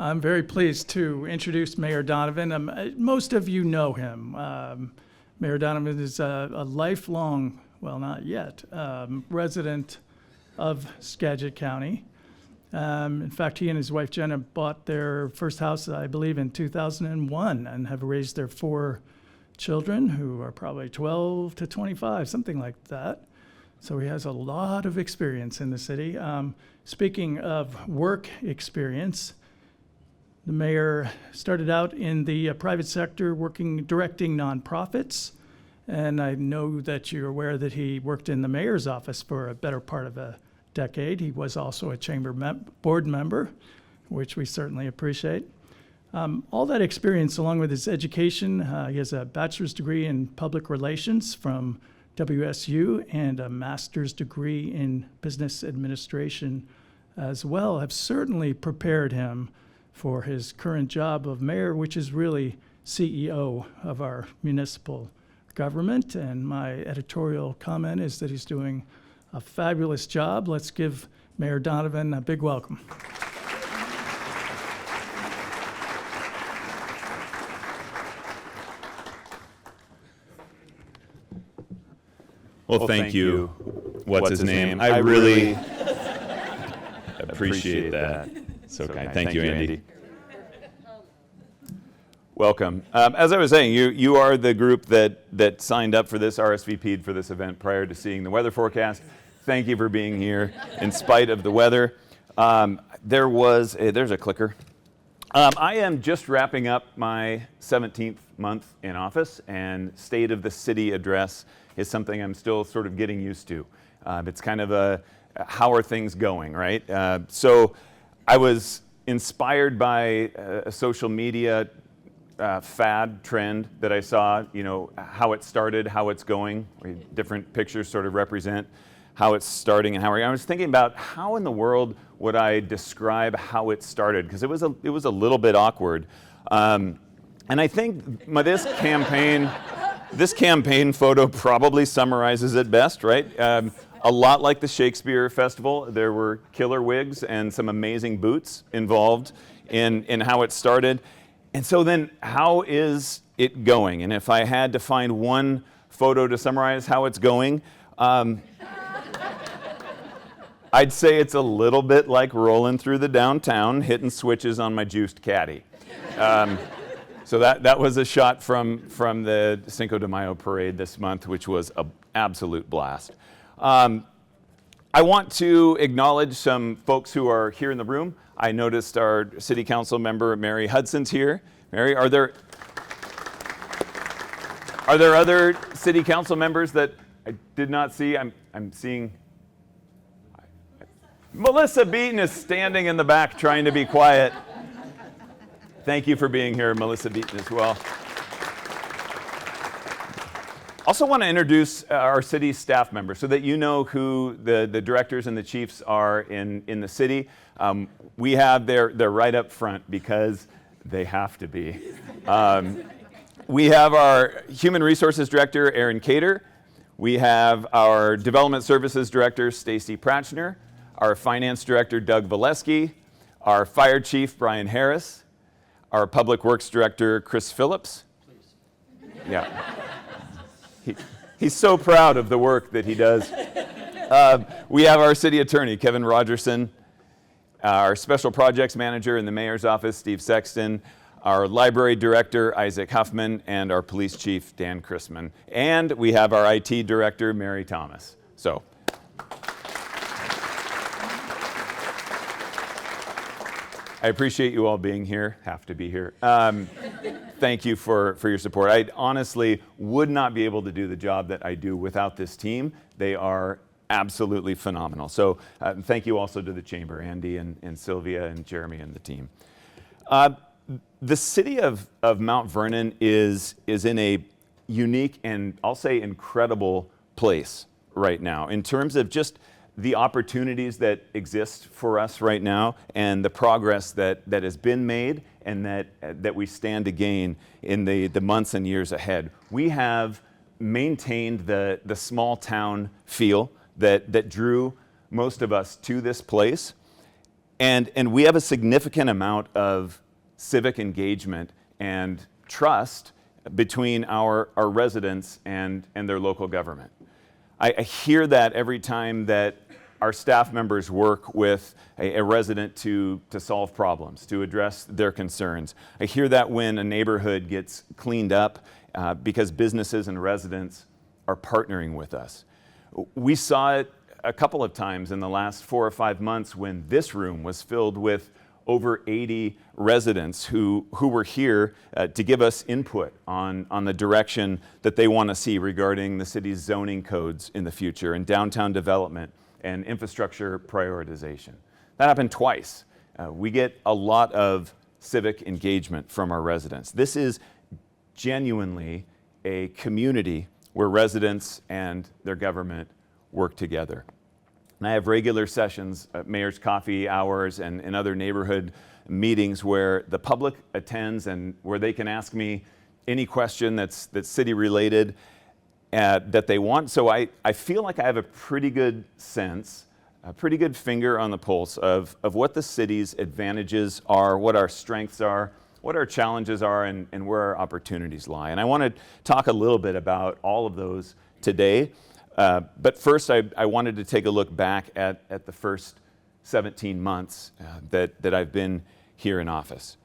I'm very pleased to introduce Mayor Donovan. Most of you know him. Mayor Donovan is a lifelong, well, not yet, resident of Skagit County. In fact, he and his wife Jenna bought their first house, I believe, in 2001 and have raised their 4 children who are probably 12 to 25, something like that. So he has a lot of experience in the city. Speaking of work experience, the mayor started out in the private sector directing nonprofits. And I know that you're aware that he worked in the mayor's office for a better part of a decade. He was also a chamber board member, which we certainly appreciate. All that experience, along with his education, he has a bachelor's degree in public relations from WSU and a master's degree in business administration as well, have certainly prepared him for his current job of mayor, which is really CEO of our municipal government. And my editorial comment is that he's doing a fabulous job. Let's give Mayor Donovan a big welcome. Well, thank you. What's his name? I really appreciate that. So kind. Thank you, Andy. Welcome. As I was saying, you are the group that signed up for this, RSVP'd for this event prior to seeing the weather forecast. Thank you for being here in spite of the weather. There's a clicker. I am just wrapping up my 17th month in office, and State of the City address is something I'm still sort of getting used to. It's kind of a, how are things going, right? So I was inspired by a social media fad trend that I saw, how it started, how it's going. Different pictures sort of represent how it's starting and how I was thinking about how in the world would I describe how it started, because it was a little bit awkward. And I think this campaign photo probably summarizes it best, right? A lot like the Shakespeare Festival, there were killer wigs and some amazing boots involved in how it started. And so then, how is it going? And if I had to find one photo to summarize how it's going, I'd say it's a little bit like rolling through the downtown, hitting switches on my juiced caddy. So that was a shot from the Cinco de Mayo parade this month, which was an absolute blast. I want to acknowledge some folks who are here in the room. I noticed our city council member, Mary Hudson's here. Mary, are there other city council members that I did not see? I'm seeing Melissa Beaton is standing in the back trying to be quiet. Thank you for being here, Melissa Beaton, as well. Also want to introduce our city staff members so that you know who the directors and the chiefs are in the city. They're right up front because they have to be. We have our Human Resources Director, Aaron Cater. We have our Development Services Director, Stacy Pratchner. Our Finance Director, Doug Valesky. Our Fire Chief, Brian Harris. Our Public Works Director, Chris Phillips. Please. Yeah. He's so proud of the work that he does. We have our City Attorney, Kevin Rogerson. Our Special Projects Manager in the Mayor's Office, Steve Sexton. Our Library Director, Isaac Huffman. And our Police Chief, Dan Chrisman. And we have our IT Director, Mary Thomas. So. I appreciate you all being here, have to be here. Thank you for your support. I honestly would not be able to do the job that I do without this team. They are absolutely phenomenal. So thank you also to the Chamber, Andy and Sylvia and Jeremy and the team. The city of Mount Vernon is in a unique and I'll say incredible place right now in terms of just the opportunities that exist for us right now and the progress that has been made and that we stand to gain in the months and years ahead. We have maintained the small town feel that drew most of us to this place. And we have a significant amount of civic engagement and trust between our residents and their local government. I hear that every time that our staff members work with a resident to solve problems, to address their concerns. I hear that when a neighborhood gets cleaned up because businesses and residents are partnering with us. We saw it a couple of times in the last 4 or 5 months when this room was filled with over 80 residents who were here to give us input on the direction that they want to see regarding the city's zoning codes in the future and downtown development and infrastructure prioritization. That happened twice. We get a lot of civic engagement from our residents. This is genuinely a community where residents and their government work together. And I have regular sessions, mayor's coffee hours, and other neighborhood meetings where the public attends and where they can ask me any question that's city related that they want. So I feel like I have a pretty good sense, a pretty good finger on the pulse of what the city's advantages are, what our strengths are, what our challenges are, and where our opportunities lie. And I want to talk a little bit about all of those today. But first, I wanted to take a look back at the first 17 months that I've been here in office.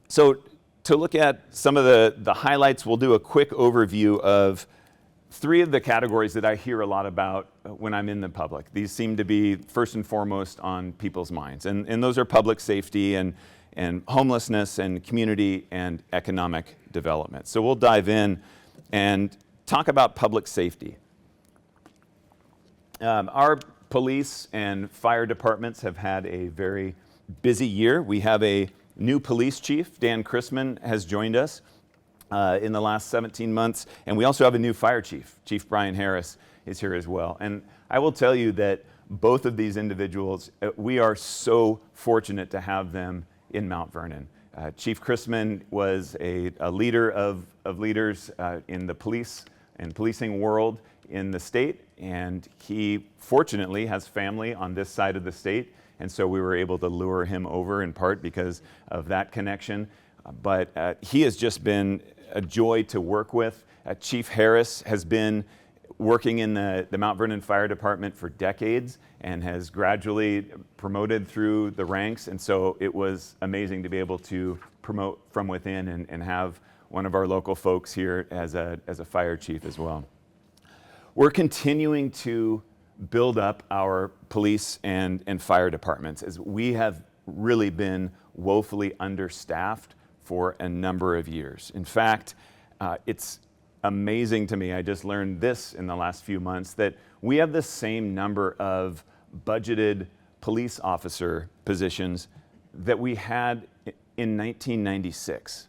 So to look at some of the highlights, we'll do a quick overview of 3 of the categories that I hear a lot about when I'm in the public. These seem to be first and foremost on people's minds. And those are public safety and homelessness and community and economic development. So we'll dive in and talk about public safety. Our police and fire departments have had a very busy year. We have a new police chief. Dan Chrisman has joined us in the last 17 months. And we also have a new fire chief. Chief Brian Harris is here as well. And I will tell you that both of these individuals, we are so fortunate to have them in Mount Vernon. Chief Chrisman was a leader of leaders in the police and policing world in the state, and he fortunately has family on this side of the state, and so we were able to lure him over in part because of that connection. But he has just been a joy to work with. Chief Harris has been working in the Mount Vernon Fire Department for decades and has gradually promoted through the ranks, and so it was amazing to be able to promote from within and have one of our local folks here as a fire chief as well. We're continuing to build up our police and fire departments as we have really been woefully understaffed for a number of years. In fact, it's amazing to me, I just learned this in the last few months, that we have the same number of budgeted police officer positions that we had in 1996.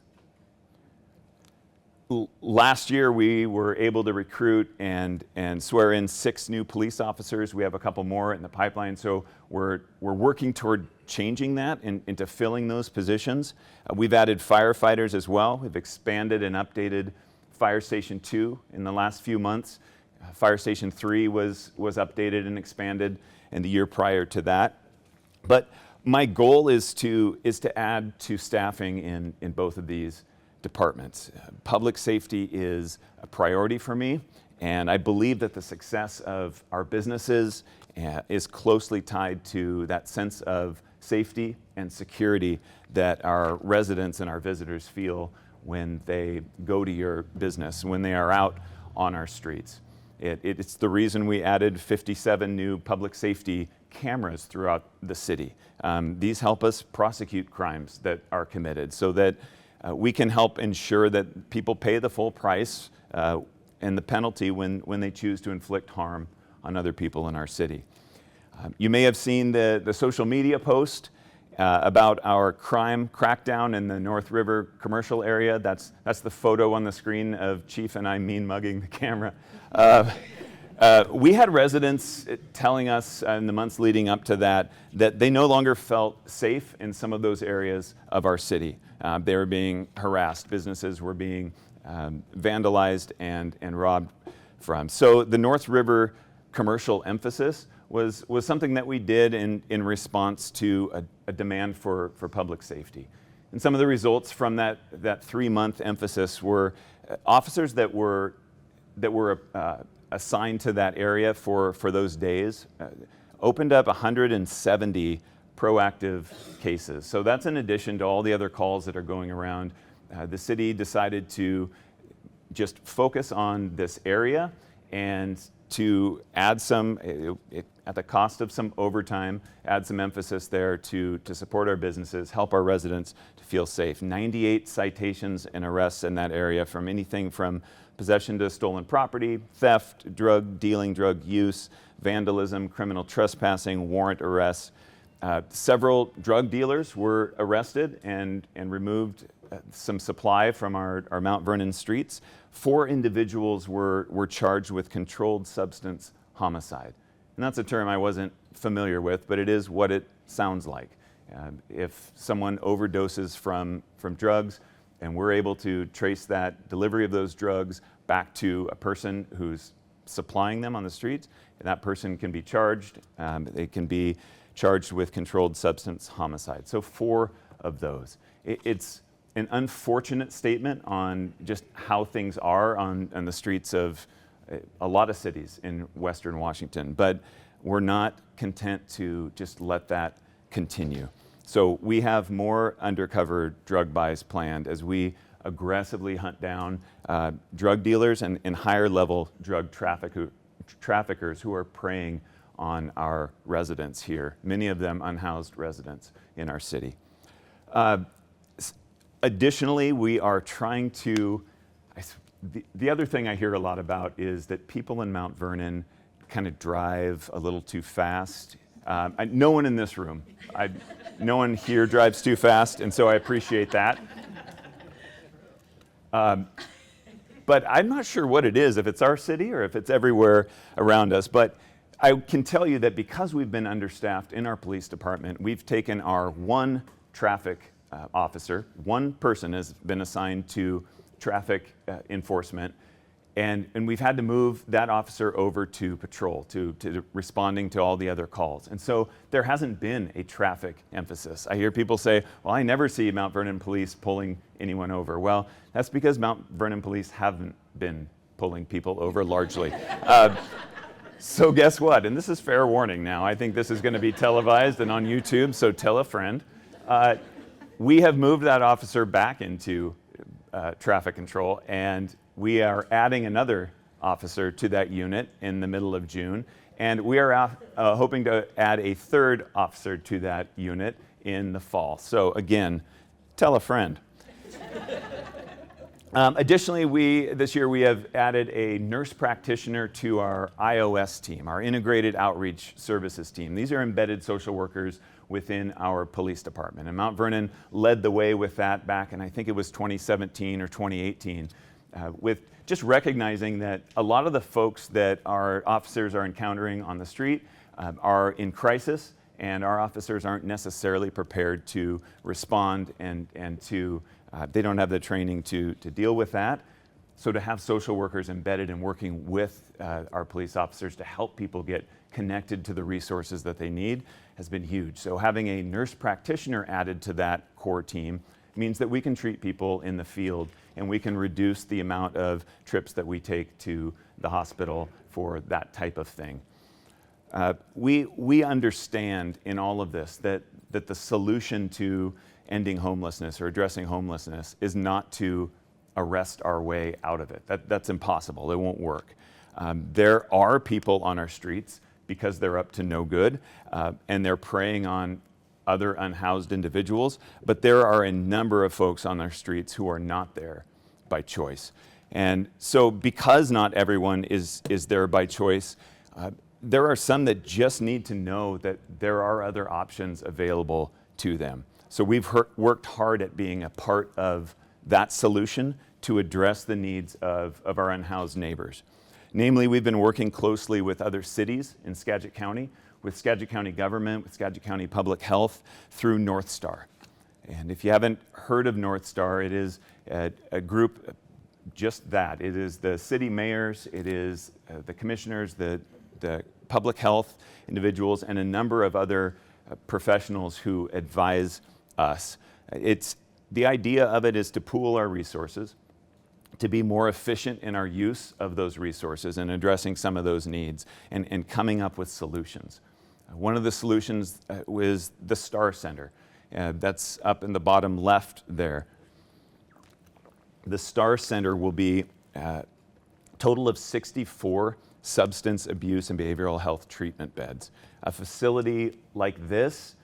Last year, we were able to recruit and swear in 6 new police officers. We have a couple more in the pipeline, so we're working toward changing that into filling those positions. We've added firefighters as well. We've expanded and updated Fire Station 2 in the last few months. Fire Station 3 was updated and expanded in the year prior to that. But my goal is to add to staffing in both of these departments. Public safety is a priority for me, and I believe that the success of our businesses is closely tied to that sense of safety and security that our residents and our visitors feel when they go to your business, when they are out on our streets. It's the reason we added 57 new public safety cameras throughout the city. These help us prosecute crimes that are committed so that we can help ensure that people pay the full price and the penalty when they choose to inflict harm on other people in our city. You may have seen the social media post about our crime crackdown in the North River commercial area. That's the photo on the screen of Chief and I mean mugging the camera. We had residents telling us in the months leading up to that they no longer felt safe in some of those areas of our city. They were being harassed. Businesses were being vandalized and robbed from. So the North River commercial emphasis was something that we did in response to a demand for public safety. And some of the results from that 3-month emphasis were officers that were assigned to that area for those days opened up 170 proactive cases. So that's in addition to all the other calls that are going around. The city decided to just focus on this area and to add some, at the cost of some overtime, add some emphasis there to support our businesses, help our residents to feel safe. 98 citations and arrests in that area, from anything from possession to stolen property, theft, drug dealing, drug use, vandalism, criminal trespassing, warrant arrests. Several drug dealers were arrested and removed some supply from our Mount Vernon streets. 4 individuals were charged with controlled substance homicide. And that's a term I wasn't familiar with, but it is what it sounds like. If someone overdoses from drugs and we're able to trace that delivery of those drugs back to a person who's supplying them on the streets, that person can be charged. They can be charged with controlled substance homicide. So 4 of those. It's an unfortunate statement on just how things are on the streets of a lot of cities in Western Washington, but we're not content to just let that continue. So we have more undercover drug buys planned as we aggressively hunt down drug dealers and higher level drug traffickers who are preying on our residents here, many of them unhoused residents in our city. Additionally, we are trying to, the other thing I hear a lot about is that people in Mount Vernon kind of drive a little too fast. No one in this room, no one here drives too fast, and so I appreciate that. But I'm not sure what it is, if it's our city or if it's everywhere around us. But I can tell you that because we've been understaffed in our police department, we've taken our one traffic officer, one person has been assigned to traffic enforcement, and we've had to move that officer over to patrol, to responding to all the other calls. And so there hasn't been a traffic emphasis. I hear people say, well, I never see Mount Vernon police pulling anyone over. Well, that's because Mount Vernon police haven't been pulling people over largely. So guess what? And this is fair warning now. I think this is going to be televised and on YouTube, so tell a friend. We have moved that officer back into traffic control, and we are adding another officer to that unit in the middle of June, and we are hoping to add a 3rd officer to that unit in the fall. So again, tell a friend. Additionally, this year we have added a nurse practitioner to our IOS team, our Integrated Outreach Services team. These are embedded social workers within our police department. And Mount Vernon led the way with that back in, I think it was 2017 or 2018, with just recognizing that a lot of the folks that our officers are encountering on the street are in crisis, and our officers aren't necessarily prepared to respond and to they don't have the training to deal with that. So to have social workers embedded and working with our police officers to help people get connected to the resources that they need has been huge. So having a nurse practitioner added to that core team means that we can treat people in the field and we can reduce the amount of trips that we take to the hospital for that type of thing. We understand in all of this that the solution to ending homelessness or addressing homelessness is not to arrest our way out of it. That's impossible. It won't work. There are people on our streets because they're up to no good and they're preying on other unhoused individuals, but there are a number of folks on our streets who are not there by choice. And so because not everyone is there by choice, there are some that just need to know that there are other options available to them. So we've worked hard at being a part of that solution to address the needs of our unhoused neighbors. Namely, we've been working closely with other cities in Skagit County, with Skagit County government, with Skagit County Public Health through North Star. And if you haven't heard of North Star, it is a group just that. It is the city mayors, it is the commissioners, the public health individuals and a number of other professionals who advise us. The idea of it is to pool our resources, to be more efficient in our use of those resources and addressing some of those needs and coming up with solutions. One of the solutions was the Star Center. That's up in the bottom left there. The Star Center will be a total of 64 substance abuse and behavioral health treatment beds. A facility like this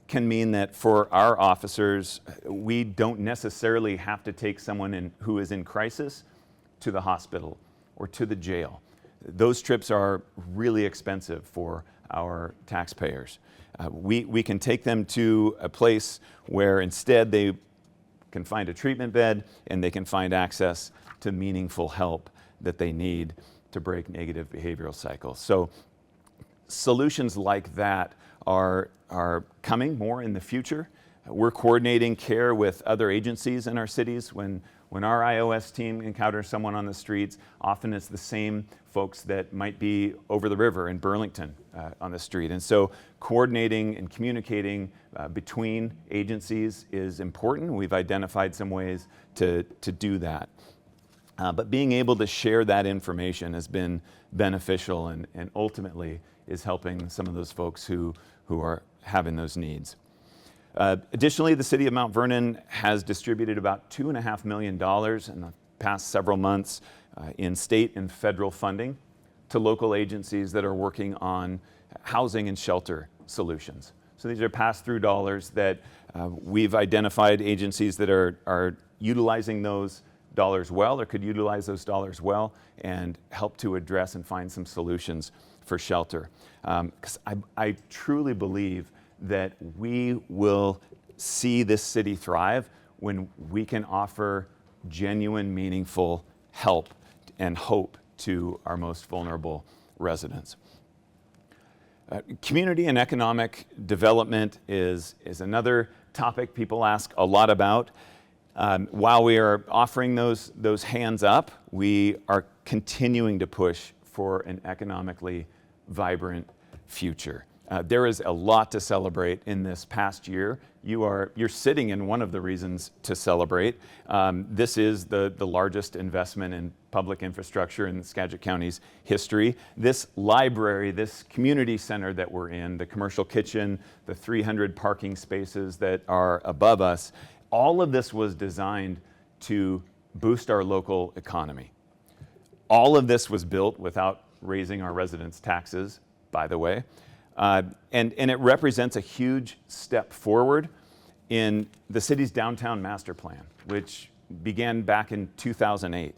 can mean that for our officers, we don't necessarily have to take someone who is in crisis to the hospital or to the jail. Those trips are really expensive for our taxpayers. We can take them to a place where instead they can find a treatment bed and they can find access to meaningful help that they need to break negative behavioral cycles. So solutions like that are coming more in the future. We're coordinating care with other agencies in our cities. When our iOS team encounters someone on the streets, often it's the same folks that might be over the river in Burlington on the street. And so coordinating and communicating between agencies is important. We've identified some ways to do that. But being able to share that information has been beneficial and ultimately is helping some of those folks who are having those needs. Additionally, the City of Mount Vernon has distributed about $2.5 million in the past several months in state and federal funding to local agencies that are working on housing and shelter solutions. So these are pass-through dollars that we've identified agencies that are utilizing those dollars well or could utilize those dollars well and help to address and find some solutions for shelter. Because I truly believe that we will see this city thrive when we can offer genuine, meaningful help and hope to our most vulnerable residents. Community and economic development is another topic people ask a lot about. While we are offering those hands up, we are continuing to push for an economically vibrant future. There is a lot to celebrate in this past year. You're sitting in one of the reasons to celebrate. This is the largest investment in public infrastructure in Skagit County's history. This library, this community center that we're in, the commercial kitchen, the 300 parking spaces that are above us, all of this was designed to boost our local economy. All of this was built without raising our residents' taxes, by the way. And it represents a huge step forward in the city's downtown master plan, which began back in 2008.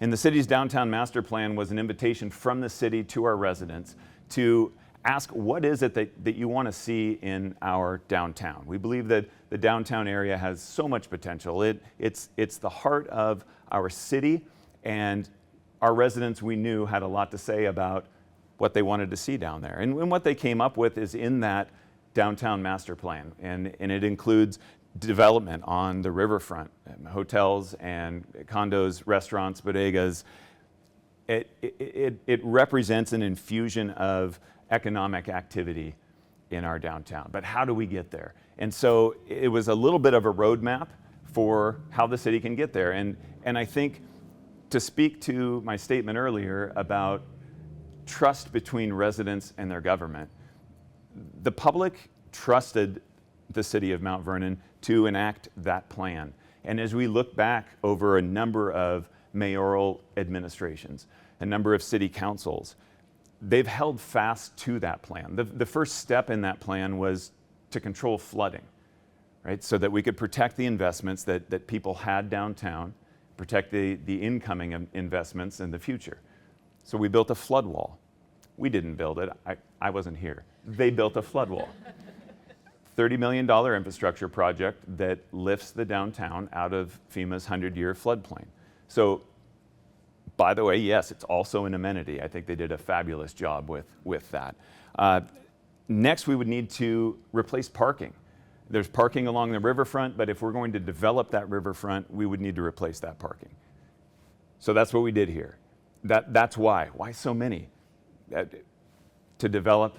And the city's downtown master plan was an invitation from the city to our residents to ask, what is it that you want to see in our downtown? We believe that the downtown area has so much potential. It's the heart of our city, and our residents, we knew, had a lot to say about what they wanted to see down there. And what they came up with is in that downtown master plan. And it includes development on the riverfront, hotels and condos, restaurants, bodegas. It represents an infusion of economic activity in our downtown. But how do we get there? And so it was a little bit of a roadmap for how the city can get there. And I think to speak to my statement earlier about trust between residents and their government, the public trusted the city of Mount Vernon to enact that plan. And as we look back over a number of mayoral administrations, a number of city councils, they've held fast to that plan. The first step in that plan was to control flooding, right? So that we could protect the investments that people had downtown, protect the incoming investments in the future. So we built a flood wall. We didn't build it. I wasn't here. They built a flood wall. $30 million infrastructure project that lifts the downtown out of FEMA's 100-year floodplain. So, by the way, yes, it's also an amenity. I think they did a fabulous job with that. Next, we would need to replace parking. There's parking along the riverfront, but if we're going to develop that riverfront, we would need to replace that parking. So that's what we did here. That's why. Why so many? to develop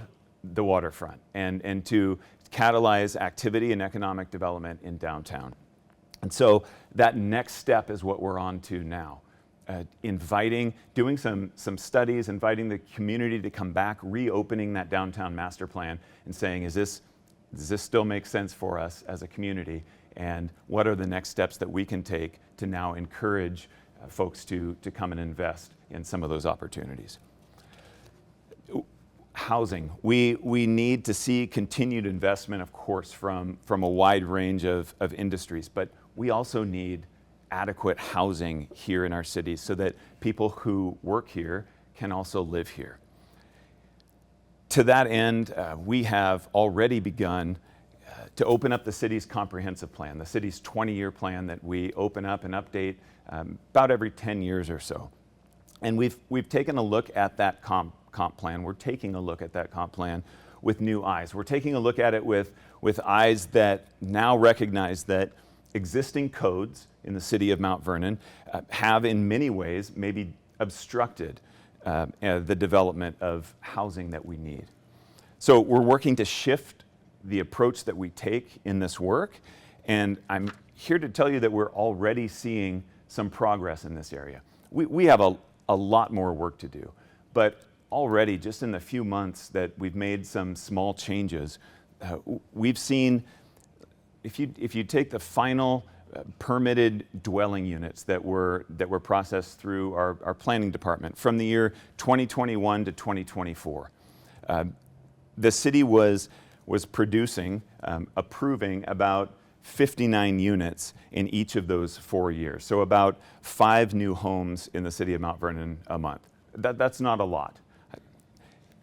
the waterfront and to catalyze activity and economic development in downtown. And so that next step is what we're on to now. Doing some studies, inviting the community to come back, reopening that downtown master plan and saying, does this still make sense for us as a community? And what are the next steps that we can take to now encourage folks to come and invest in some of those opportunities? Housing. We need to see continued investment, of course, from a wide range of industries, but we also need adequate housing here in our cities so that people who work here can also live here. To that end, we have already begun to open up the city's comprehensive plan, the city's 20-year plan that we open up and update about every 10 years or so. And we've taken a look at that comp plan. We're taking a look at that comp plan with new eyes. We're taking a look at it with eyes that now recognize that existing codes in the city of Mount Vernon have in many ways maybe obstructed the development of housing that we need. So we're working to shift the approach that we take in this work, and I'm here to tell you that we're already seeing some progress in this area. We have a lot more work to do, but already just in the few months that we've made some small changes, we've seen, if you take the final permitted dwelling units that were processed through our planning department from the year 2021 to 2024, the city was approving about 59 units in each of those 4 years. So about 5 new homes in the city of Mount Vernon a month. That's not a lot.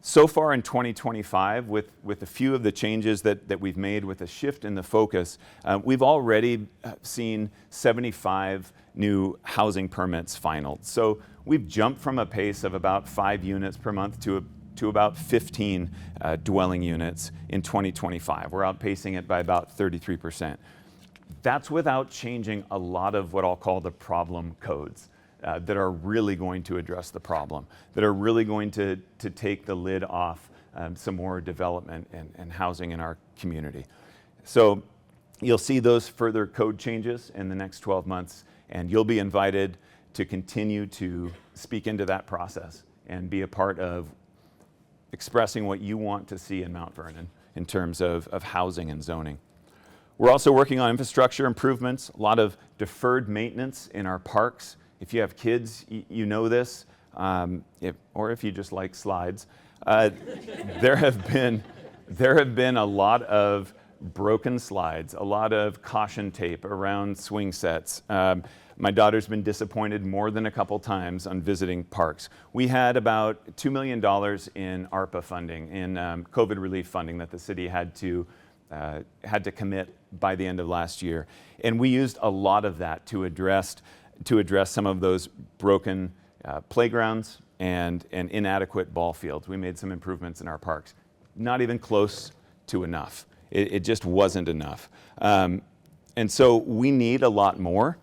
So far in 2025, with a few of the changes that we've made with a shift in the focus, we've already seen 75 new housing permits finalized. So we've jumped from a pace of about 5 units per month to about 15 dwelling units in 2025. We're outpacing it by about 33%. That's without changing a lot of what I'll call the problem codes that are really going to address the problem, that are really going to take the lid off some more development and housing in our community. So you'll see those further code changes in the next 12 months, and you'll be invited to continue to speak into that process and be a part of expressing what you want to see in Mount Vernon in terms of housing and zoning. We're also working on infrastructure improvements, a lot of deferred maintenance in our parks. If you have kids, you know this, or if you just like slides. There have been a lot of broken slides, a lot of caution tape around swing sets. My daughter's been disappointed more than a couple times on visiting parks. We had about $2 million in ARPA funding, in COVID relief funding that the city had to commit by the end of last year. And we used a lot of that to address some of those broken playgrounds and inadequate ball fields. We made some improvements in our parks. Not even close to enough. It just wasn't enough. And so we need a lot more.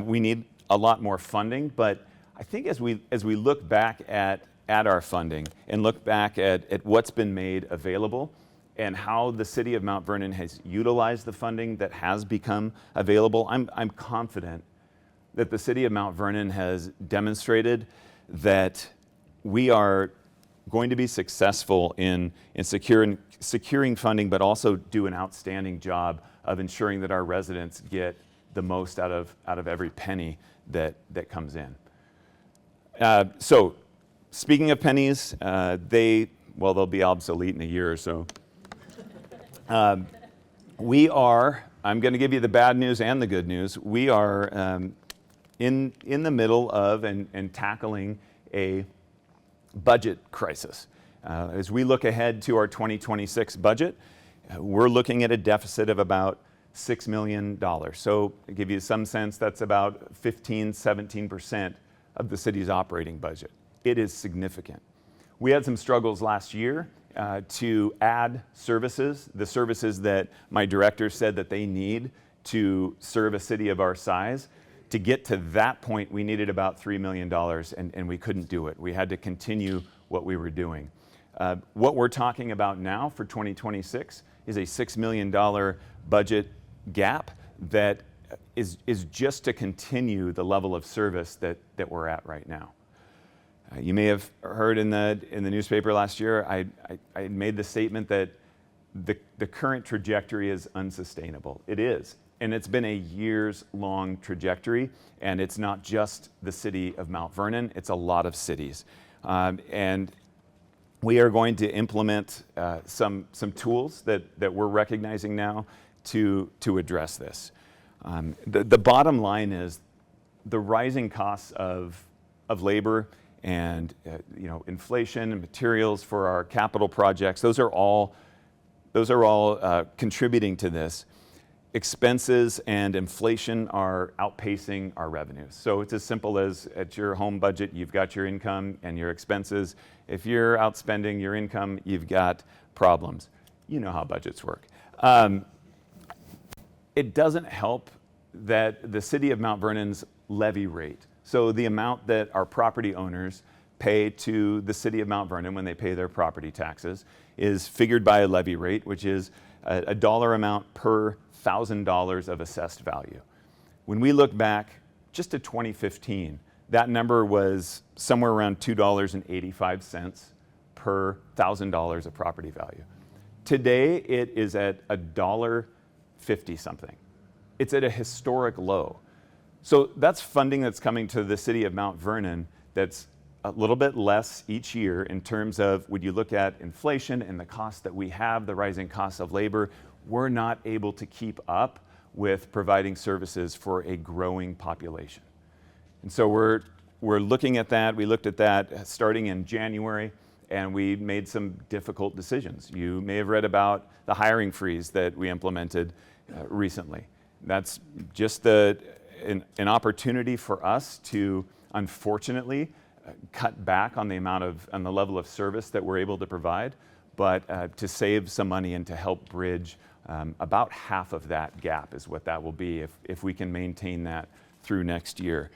We need a lot more funding, but I think as we look back at our funding and look back at what's been made available and how the city of Mount Vernon has utilized the funding that has become available, I'm confident that the city of Mount Vernon has demonstrated that we are going to be successful in securing funding, but also do an outstanding job of ensuring that our residents get the most out of every penny that comes in. So, speaking of pennies, they'll be obsolete in a year or so. I'm going to give you the bad news and the good news. We are in the middle of and tackling a budget crisis. As we look ahead to our 2026 budget, we're looking at a deficit of about $6 million. So to give you some sense, that's about 17% of the city's operating budget. It is significant. We had some struggles last year to add services, the services that my director said that they need to serve a city of our size. To get to that point, we needed about $3 million, and we couldn't do it. We had to continue what we were doing. What we're talking about now for 2026 is a $6 million budget gap that is just to continue the level of service that we're at right now. You may have heard in the newspaper last year, I made the statement that the current trajectory is unsustainable. It is, and it's been a years-long trajectory, and it's not just the city of Mount Vernon, it's a lot of cities. And we are going to implement some tools that we're recognizing now to address this. The bottom line is the rising costs of labor and inflation and materials for our capital projects. Those are all contributing to this. Expenses and inflation are outpacing our revenues. So it's as simple as at your home budget, you've got your income and your expenses. If you're outspending your income, you've got problems. You know how budgets work. It doesn't help that the city of Mount Vernon's levy rate, so the amount that our property owners pay to the city of Mount Vernon when they pay their property taxes, is figured by a levy rate, which is a dollar amount per $1,000 of assessed value. When we look back just to 2015, that number was somewhere around $2.85 per $1,000 of property value. Today, it is at $1.50 something. It's at a historic low. So that's funding that's coming to the city of Mount Vernon that's a little bit less each year in terms of when you look at inflation and the cost that we have, the rising costs of labor, we're not able to keep up with providing services for a growing population. And so we're looking at that. We looked at that starting in January, and we made some difficult decisions. You may have read about the hiring freeze that we implemented recently. That's just an opportunity for us to, unfortunately, cut back on the level of service that we're able to provide, but to save some money and to help bridge about half of that gap is what that will be if we can maintain that through next year.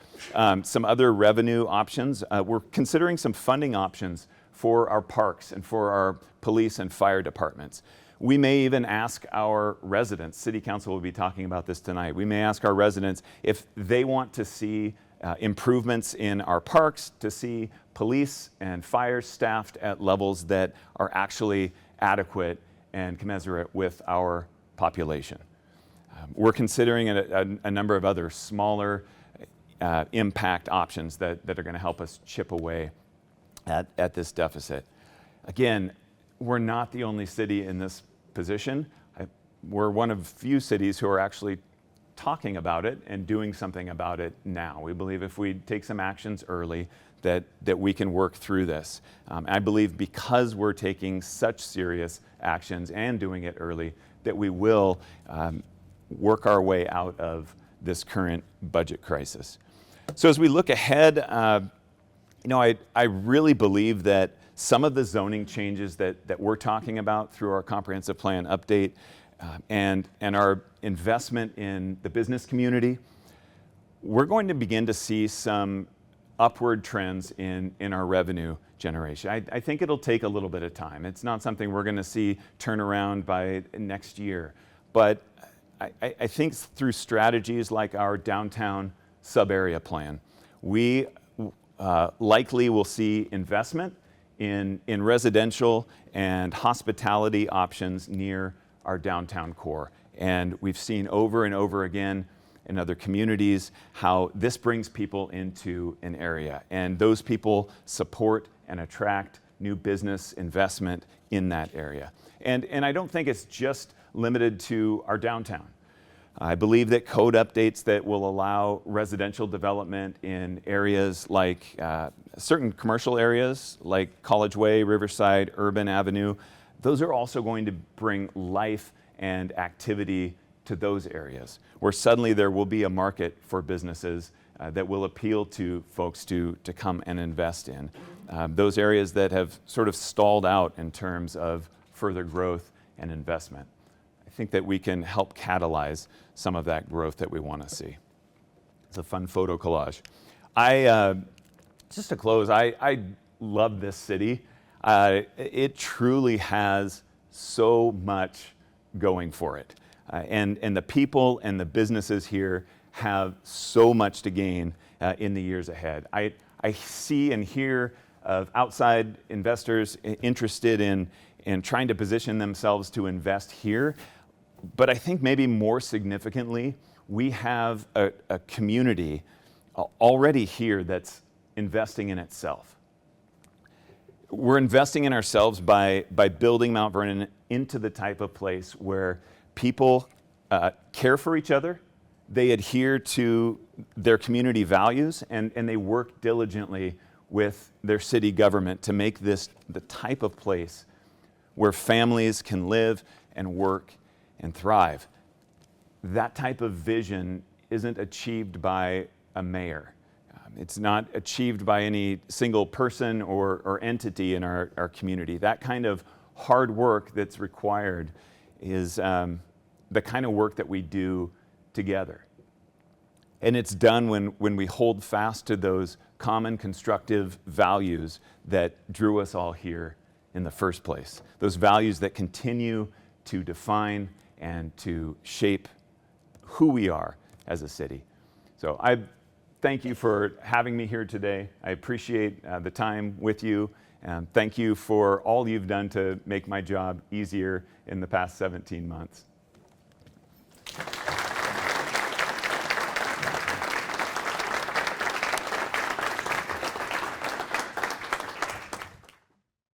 Some other revenue options, we're considering some funding options for our parks and for our police and fire departments. We may even ask our residents, City Council will be talking about this tonight, we may ask our residents if they want to see improvements in our parks, to see police and fire staffed at levels that are actually adequate and commensurate with our population. We're considering a number of other smaller impact options that are going to help us chip away at this deficit. Again, we're not the only city in this position. We're one of few cities who are actually talking about it and doing something about it now. We believe if we take some actions early that we can work through this. I believe because we're taking such serious actions and doing it early that we will work our way out of this current budget crisis. So as we look ahead, I really believe that some of the zoning changes that we're talking about through our comprehensive plan update and our investment in the business community, we're going to begin to see some upward trends in our revenue generation. I think it'll take a little bit of time. It's not something we're going to see turn around by next year. But I think through strategies like our downtown sub-area plan, we likely will see investment in residential and hospitality options near our downtown core. And we've seen over and over again in other communities how this brings people into an area. And those people support and attract new business investment in that area. And I don't think it's just limited to our downtown. I believe that code updates that will allow residential development in areas like certain commercial areas like College Way, Riverside, Urban Avenue, those are also going to bring life and activity to those areas where suddenly there will be a market for businesses that will appeal to folks to come and invest in. Those areas that have sort of stalled out in terms of further growth and investment. I think that we can help catalyze some of that growth that we want to see. It's a fun photo collage. Just to close, I love this city. It truly has so much going for it. And the people and the businesses here have so much to gain in the years ahead. I see and hear of outside investors interested in trying to position themselves to invest here. But I think maybe more significantly, we have a community already here that's investing in itself. We're investing in ourselves by building Mount Vernon into the type of place where people care for each other, they adhere to their community values, and they work diligently with their city government to make this the type of place where families can live and work and thrive. That type of vision isn't achieved by a mayor. It's not achieved by any single person or entity in our community. That kind of hard work that's required is the kind of work that we do together. And it's done when we hold fast to those common constructive values that drew us all here in the first place. Those values that continue to define and to shape who we are as a city. So I thank you for having me here today. I appreciate the time with you. And thank you for all you've done to make my job easier in the past 17 months.